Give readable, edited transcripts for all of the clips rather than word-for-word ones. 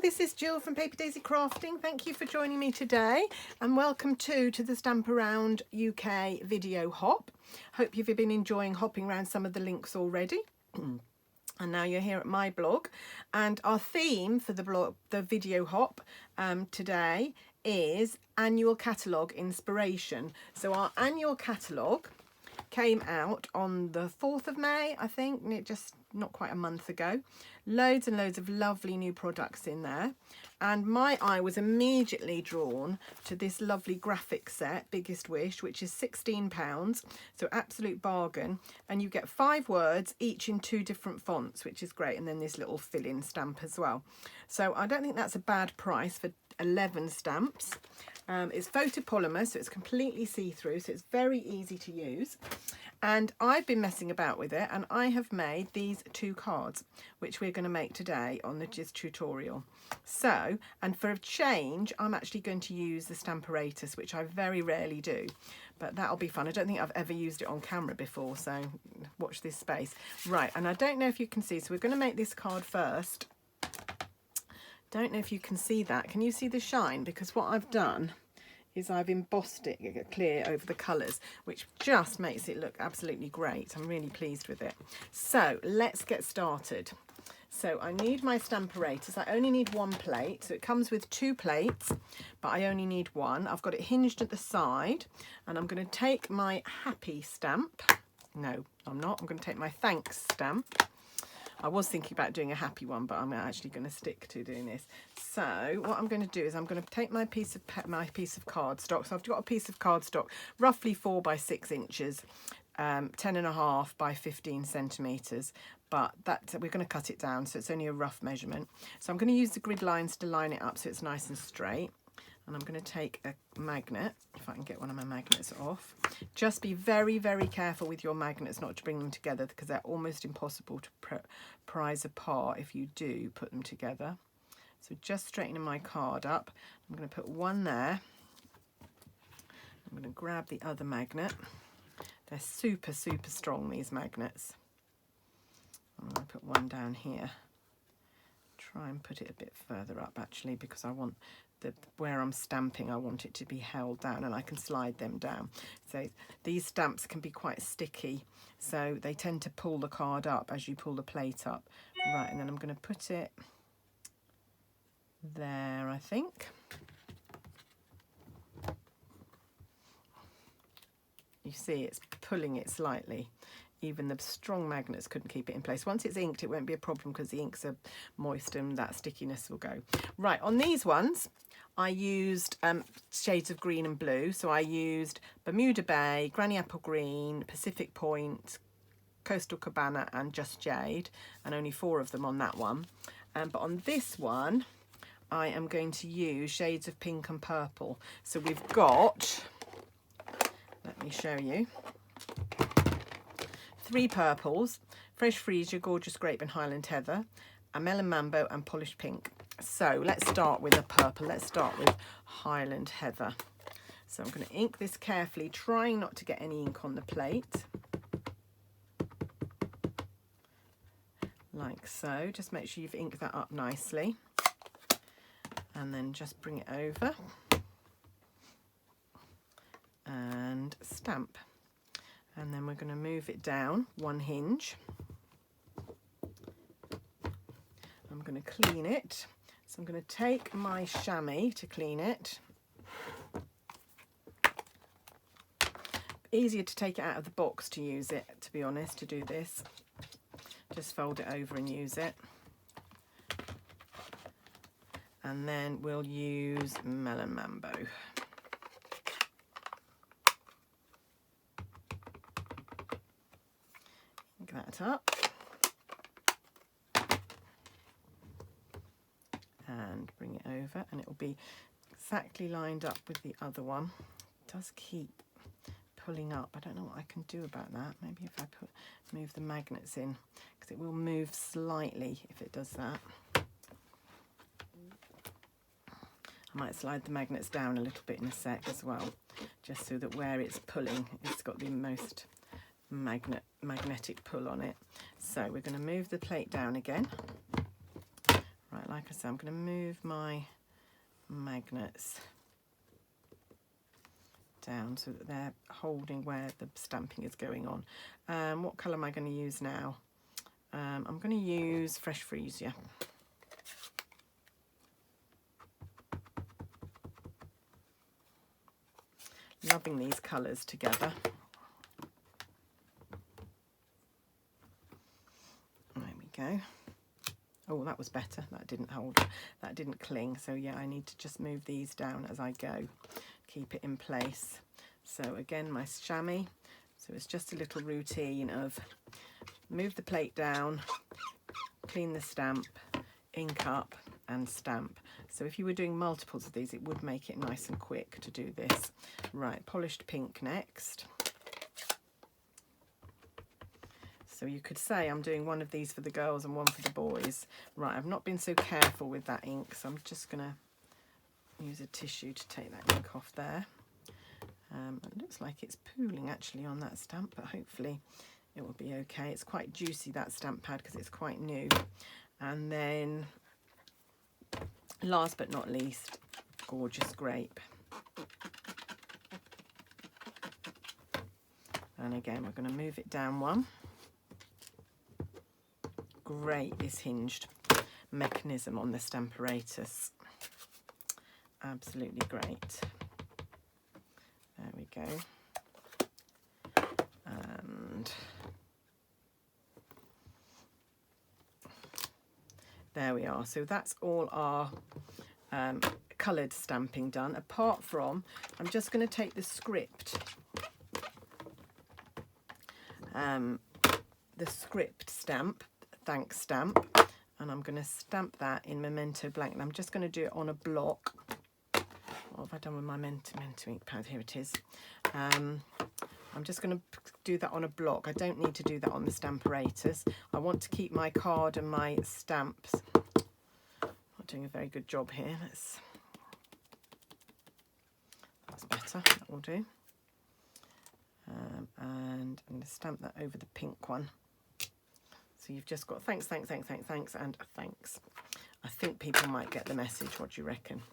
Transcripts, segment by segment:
this is Jill from Paper Daisy Crafting. Thank you for joining me today and welcome to the Stamp Around UK video hop. Hope you've been enjoying hopping around some of the links already. And now you're here at my blog, and our theme for the video hop today is annual catalogue inspiration. So our annual catalogue came out on the 4th of May, I think, just not quite a month ago. Loads and loads of lovely new products in there, and my eye was immediately drawn to this lovely graphic set, Biggest Wish, which is £16, so absolute bargain, and you get 5 words each in 2 different fonts, which is great, and then this little fill-in stamp as well. So I don't think that's a bad price for 11 stamps. It's photopolymer, so it's completely see-through, so it's very easy to use. And I've been messing about with it, and I have made these 2 cards, which we're going to make today on this tutorial. So, and for a change, I'm actually going to use the stamparatus, which I very rarely do, but that'll be fun. I don't think I've ever used it on camera before, so watch this space. Right, and I don't know if you can see, so we're going to make this card first. Don't know if you can see that. Can you see the shine? Because what I've done is I've embossed it clear over the colours, which just makes it look absolutely great. I'm really pleased with it. So let's get started. So I need my stamparatus. I only need 1 plate. So it comes with 2 plates, but I only need 1. I've got it hinged at the side, and I'm going to take my happy stamp. No, I'm not. I'm going to take my thanks stamp. I was thinking about doing a happy one, but I'm actually going to stick to doing this. So what I'm going to do is I'm going to take my piece of cardstock. So I've got a piece of cardstock, roughly 4 by 6 inches, 10.5 by 15 centimetres. But we're going to cut it down, so it's only a rough measurement. So I'm going to use the grid lines to line it up so it's nice and straight. And I'm going to take a magnet, if I can get one of my magnets off. Just be very, very careful with your magnets not to bring them together, because they're almost impossible to prise apart if you do put them together. So just straightening my card up. I'm going to put one there. I'm going to grab the other magnet. They're super, super strong, these magnets. I'm going to put one down here. Try and put it a bit further up, actually, because I want where I'm stamping, I want it to be held down, and I can slide them down. So these stamps can be quite sticky, so they tend to pull the card up as you pull the plate up. Right, and then I'm going to put it there, I think. You see it's pulling it slightly. Even the strong magnets couldn't keep it in place. Once it's inked, it won't be a problem because the inks are moist and that stickiness will go. Right, on these ones, I used shades of green and blue. So I used Bermuda Bay, Granny Apple Green, Pacific Point, Coastal Cabana and Just Jade, and only 4 of them on that one. But on this one, I am going to use shades of pink and purple. So we've got, let me show you, 3 purples, Fresh Freesia, Gorgeous Grape and Highland Heather, a Melon Mambo and Polished Pink. So let's start with a purple. Let's start with Highland Heather. So I'm going to ink this carefully, trying not to get any ink on the plate. Like so. Just make sure you've inked that up nicely. And then just bring it over. And stamp. And then we're going to move it down 1 hinge. I'm going to clean it. So I'm going to take my chamois to clean it. Easier to take it out of the box to use it, to be honest, to do this. Just fold it over and use it. And then we'll use Melon Mambo. That up and bring it over, and it will be exactly lined up with the other one. It does keep pulling up. I don't know what I can do about that. Maybe if I move the magnets in, because it will move slightly if it does that. I might slide the magnets down a little bit in a sec as well, just so that where it's pulling, it's got the most magnetic pull on it. So we're going to move the plate down again. Right, like I So I'm going to move my magnets down so that they're holding where the stamping is going on. What colour am I going to use now? I'm going to use Fresh Freesia. Loving these colours together. There we go. Oh, that was better. That didn't hold, that didn't cling. So yeah, I need to just move these down as I go. Keep it in place. So again, my chamois. So it's just a little routine of move the plate down, clean the stamp, ink up and stamp. So if you were doing multiples of these, it would make it nice and quick to do this. Right, polished pink next. So you could say I'm doing one of these for the girls and one for the boys. Right, I've not been so careful with that ink, so I'm just going to use a tissue to take that ink off there. It looks like it's pooling actually on that stamp, but hopefully it will be okay. It's quite juicy, that stamp pad, because it's quite new. And then last but not least, gorgeous grape. And again, we're going to move it down one. Great, this hinged mechanism on the stamparatus. Absolutely great. There we go. And there we are. So that's all our coloured stamping done, apart from, I'm just going to take the script stamp, thanks stamp, and I'm going to stamp that in Memento Blank. And I'm just going to do it on a block. What have I done with my Memento ink pad? Here it is. I'm just going to do that on a block. I don't need to do that on the stamparatus. I want to keep my card and my stamps. Not doing a very good job here. That's better. That will do. And I'm going to stamp that over the pink one. So you've just got thanks, thanks, thanks, thanks, thanks, and thanks. I think people might get the message. What do you reckon?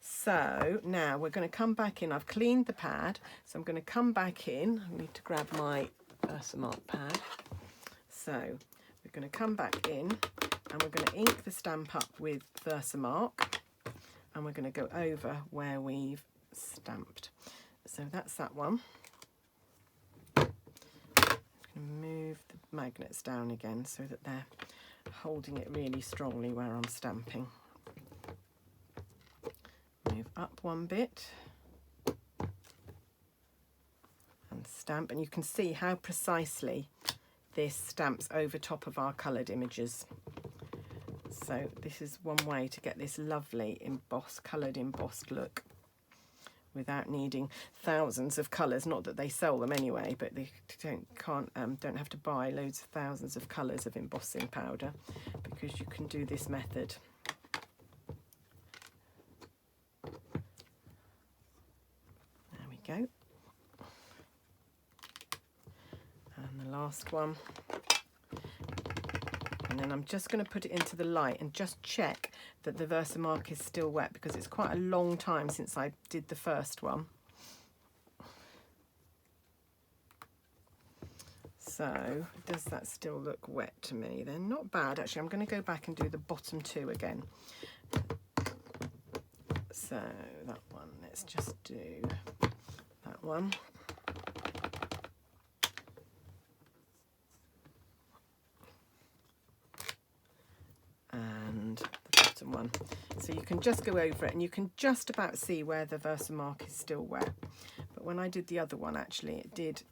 So now we're going to come back in. I've cleaned the pad, so I'm going to come back in. I need to grab my Versamark pad. So we're going to come back in and we're going to ink the stamp up with Versamark, and we're going to go over where we've stamped. So that's that one. Move the magnets down again so that they're holding it really strongly where I'm stamping. Move up one bit and stamp, and you can see how precisely this stamps over top of our coloured images. So this is one way to get this lovely embossed, coloured embossed look without needing thousands of colours. Not that they sell them anyway, but they don't have to buy loads of thousands of colours of embossing powder, because you can do this method. There we go. And the last one. And then I'm just going to put it into the light and just check that the Versamark is still wet, because it's quite a long time since I did the first one. So does that still look wet to me? They're not bad actually. I'm going to go back and do the bottom two again. So that one, let's just do that one. And the bottom one. So you can just go over it and you can just about see where the Versamark is still wet. But when I did the other one, actually it did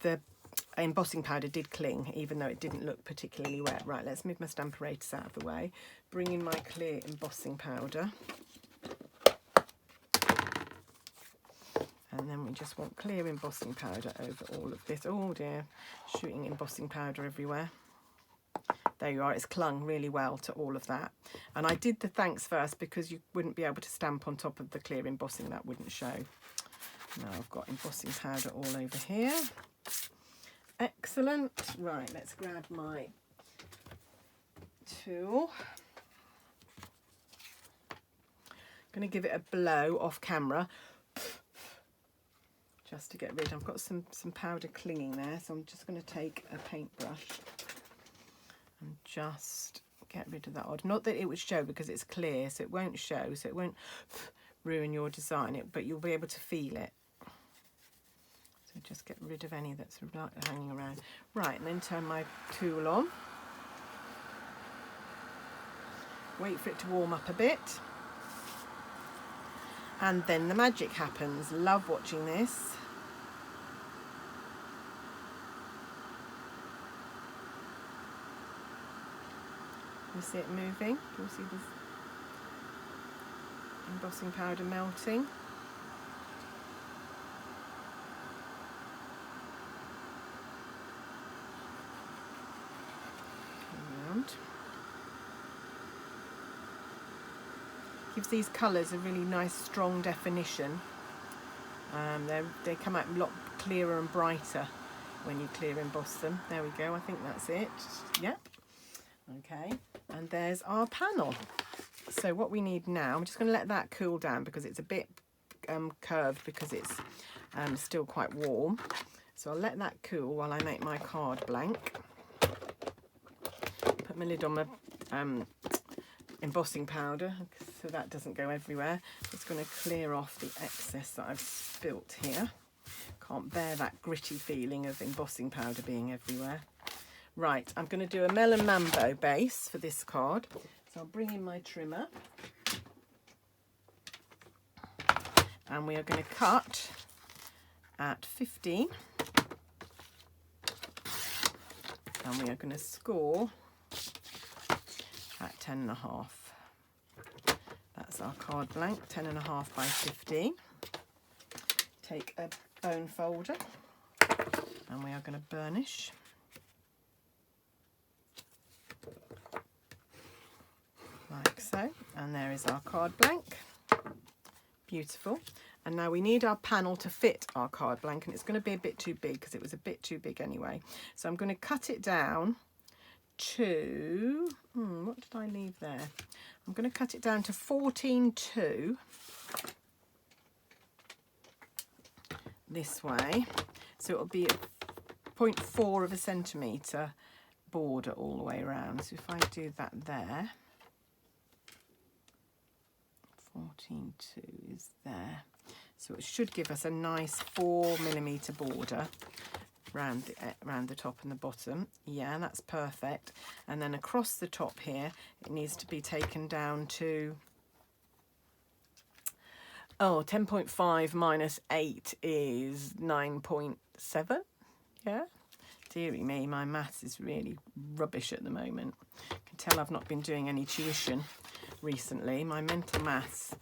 the embossing powder did cling, even though it didn't look particularly wet. Right, let's move my stamparatus out of the way, bring in my clear embossing powder. And then we just want clear embossing powder over all of this. Oh dear, shooting embossing powder everywhere. There you are, it's clung really well to all of that. And I did the thanks first because you wouldn't be able to stamp on top of the clear embossing, that wouldn't show. Now I've got embossing powder all over here. Excellent. Right, let's grab my tool. I'm going to give it a blow off camera just to get rid. I've got some powder clinging there, so I'm just going to take a paintbrush and just get rid of that odd. Not that it would show because it's clear, so it won't show, so it won't ruin your design, but you'll be able to feel it. So just get rid of any that's hanging around. Right, and then turn my tool on. Wait for it to warm up a bit. And then the magic happens. Love watching this. You see it moving? Can you see this embossing powder melting? Around. Gives these colours a really nice strong definition. They come out a lot clearer and brighter when you clear emboss them. There we go, I think that's it. Yep. Okay, and there's our panel. So what we need now, I'm just going to let that cool down because it's a bit curved because it's still quite warm. So I'll let that cool while I make my card blank. Put my lid on my embossing powder so that doesn't go everywhere. Just going to clear off the excess that I've spilt here. Can't bear that gritty feeling of embossing powder being everywhere. Right, I'm going to do a Melon Mambo base for this card. So I'll bring in my trimmer. And we are going to cut at 15. And we are going to score at 10.5. That's our card blank, 10.5 by 15. Take a bone folder and we are going to burnish. Like so, and there is our card blank. Beautiful. And now we need our panel to fit our card blank, and it's going to be a bit too big because it was a bit too big anyway. So I'm going to cut it down to, what did I leave there? I'm going to cut it down to 14.2 this way. So it'll be 0.4 of a centimetre border all the way around. So if I do that there, 14.2 is there. So it should give us a nice 4mm border round the top and the bottom. Yeah, that's perfect. And then across the top here, it needs to be taken down to 10.5 minus 8 is 9.7. Yeah. Dearie me, my maths is really rubbish at the moment. You can tell I've not been doing any tuition recently. My mental maths,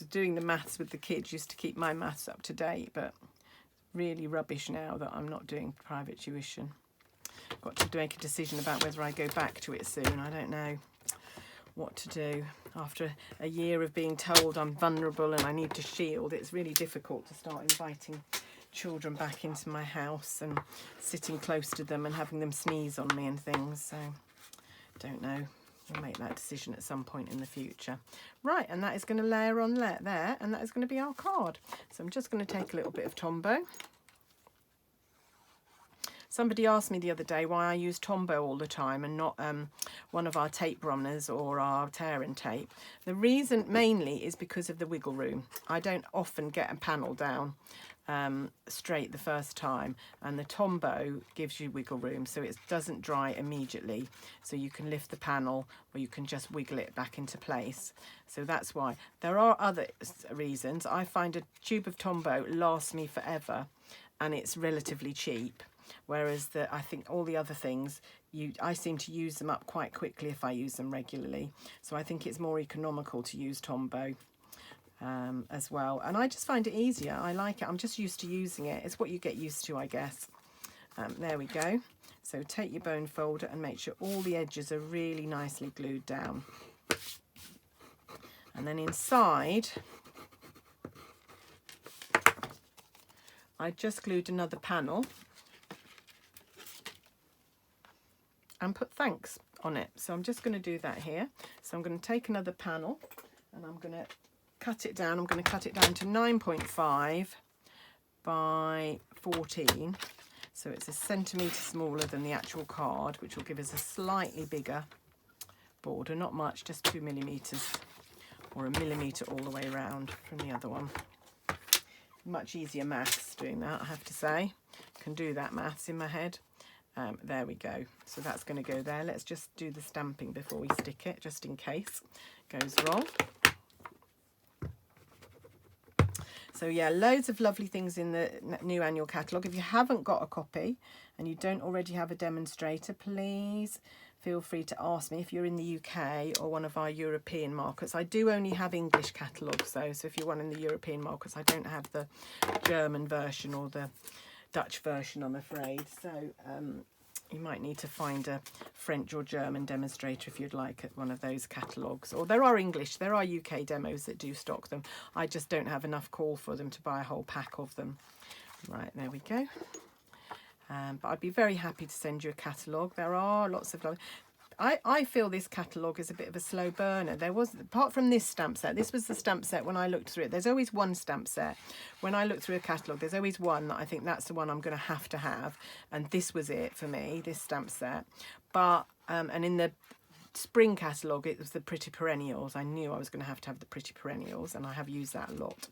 doing the maths with the kids used to keep my maths up to date, but really rubbish now that I'm not doing private tuition. Got to make a decision about whether I go back to it soon. I don't know what to do. After a year of being told I'm vulnerable and I need to shield, it's really difficult to start inviting children back into my house and sitting close to them and having them sneeze on me and things. So don't know. We'll make that decision at some point in the future. Right, and that is going to layer on there, and that is going to be our card. So I'm just going to take a little bit of Tombow. Somebody asked me the other day why I use Tombow all the time and not one of our tape runners or our tear and tape. The reason mainly is because of the wiggle room. I don't often get a panel down straight the first time, and the Tombow gives you wiggle room, so it doesn't dry immediately, so you can lift the panel or you can just wiggle it back into place. So that's why. There are other reasons. I find a tube of Tombow lasts me forever and it's relatively cheap, whereas I think all the other things I seem to use them up quite quickly if I use them regularly, so I think it's more economical to use Tombow as well, and I just find it easier. I like it. I'm just used to using it. It's what you get used to, I guess. There we go. So take your bone folder and make sure all the edges are really nicely glued down, and then inside I just glued another panel and put thanks on it. So I'm just going to do that here. So I'm going to take another panel and I'm going to cut it down. I'm going to cut it down to 9.5 by 14. So it's a centimetre smaller than the actual card, which will give us a slightly bigger border. Not much, just 2 millimetres or 1 millimetre all the way around from the other one. Much easier maths doing that, I have to say. Can do that maths in my head. There we go. So that's going to go there. Let's just do the stamping before we stick it, just in case it goes wrong. So yeah, loads of lovely things in the new annual catalogue. If you haven't got a copy and you don't already have a demonstrator, please feel free to ask me if you're in the UK or one of our European markets. I do only have English catalogues though, so if you're one in the European markets, I don't have the German version or the Dutch version, I'm afraid. So you might need to find a French or German demonstrator if you'd like at one of those catalogues. Or there are English, there are UK demos that do stock them. I just don't have enough call for them to buy a whole pack of them. Right, there we go. But I'd be very happy to send you a catalogue. There are lots of... I feel this catalogue is a bit of a slow burner. There was, apart from this stamp set, this was the stamp set when I looked through it. There's always one stamp set. When I look through a catalogue, there's always one that I think that's the one I'm going to have. And this was it for me, this stamp set. But, and in the spring catalogue, it was the Pretty Perennials. I knew I was going to have the Pretty Perennials, and I have used that a lot.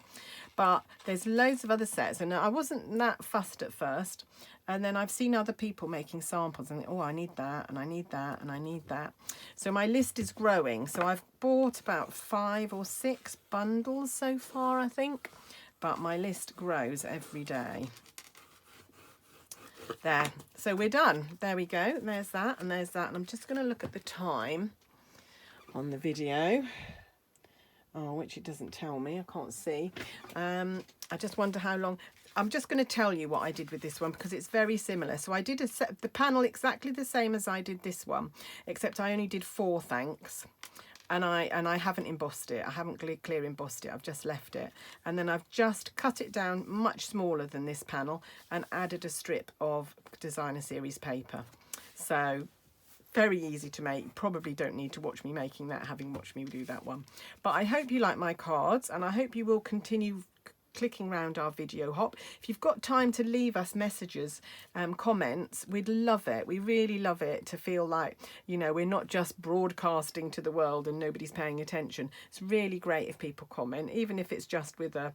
But there's loads of other sets, and I wasn't that fussed at first. And then I've seen other people making samples and oh, I need that and I need that and I need that. So my list is growing. So I've bought about 5 or 6 bundles so far, I think. But my list grows every day. There. So we're done. There we go. There's that and there's that. And I'm just going to look at the time on the video. Oh, which it doesn't tell me. I can't see. I just wonder how long... I'm just going to tell you what I did with this one because it's very similar. So I did the panel exactly the same as I did this one, except I only did 4 thanks. And I haven't embossed it. I haven't clear embossed it. I've just left it. And then I've just cut it down much smaller than this panel and added a strip of designer series paper. So very easy to make. You probably don't need to watch me making that, having watched me do that one. But I hope you like my cards and I hope you will continue clicking around our video hop. If you've got time to leave us messages, comments, we'd love it. We really love it to feel like, you know, we're not just broadcasting to the world and nobody's paying attention. It's really great if people comment, even if it's just with a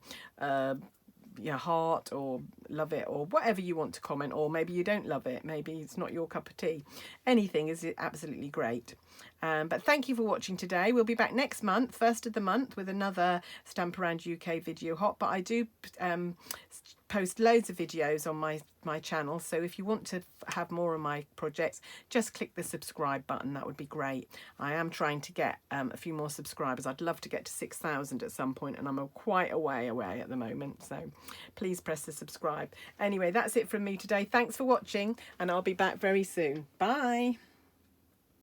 heart or love it or whatever you want to comment, or maybe you don't love it, maybe it's not your cup of tea. Anything is absolutely great. But thank you for watching today. We'll be back next month, first of the month, with another Stamp Around UK video hop. But I do post loads of videos on my channel, so if you want to have more of my projects, just click the subscribe button. That would be great. I am trying to get a few more subscribers. I'd love to get to 6,000 at some point, and I'm quite a way away at the moment, so please press the subscribe. Anyway, that's it from me today. Thanks for watching, and I'll be back very soon. Bye.